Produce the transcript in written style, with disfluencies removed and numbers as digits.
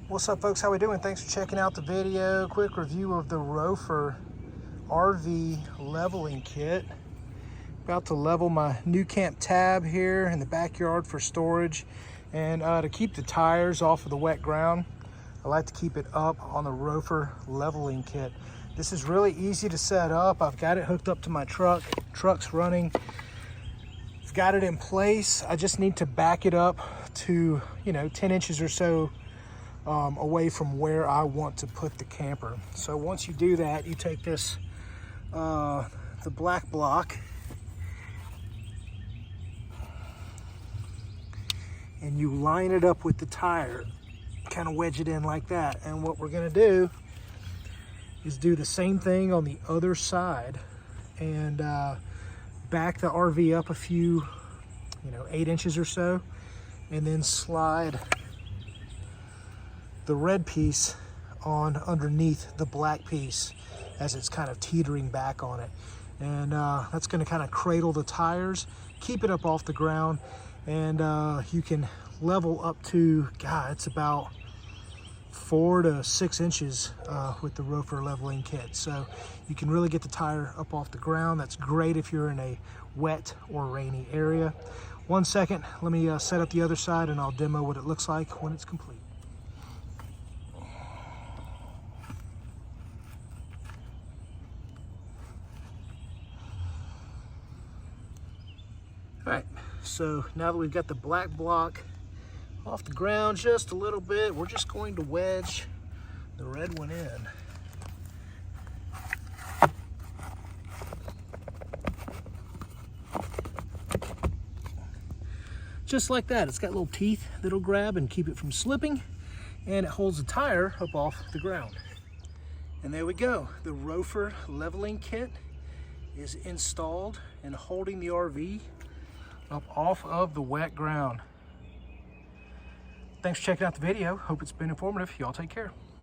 What's up, folks? How we doing? Thanks for checking out the video. Quick review of the Ropher RV Leveling Kit. About to level my new camp tab here in the backyard for storage, and to keep the tires off of the wet ground, I like to keep it up on the Ropher Leveling Kit. This is really easy to set up. I've got it hooked up to my truck. Truck's running. I've got it in place. I just need to back it up to 10 inches or so away from where I want to put the camper. So once you do that, you take this the black block and you line it up with the tire, kind of wedge it in like that. And what we're going to do is do the same thing on the other side and back the RV up a few 8 inches or so, and then slide the red piece on underneath the black piece as it's kind of teetering back on it. And that's going to kind of cradle the tires, keep it up off the ground, and you can level up to, it's about 4 to 6 inches with the Ropher Leveling Kit. So you can really get the tire up off the ground. That's great if you're in a wet or rainy area. 1 second, let me set up the other side and I'll demo what it looks like when it's complete. All right, so now that we've got the black block off the ground just a little bit, we're just going to wedge the red one in. Just like that. It's got little teeth that'll grab and keep it from slipping, and it holds the tire up off the ground. And there we go. The Ropher Leveling Kit is installed and holding the RV up off of the wet ground. Thanks for checking out the video. Hope it's been informative. Y'all take care.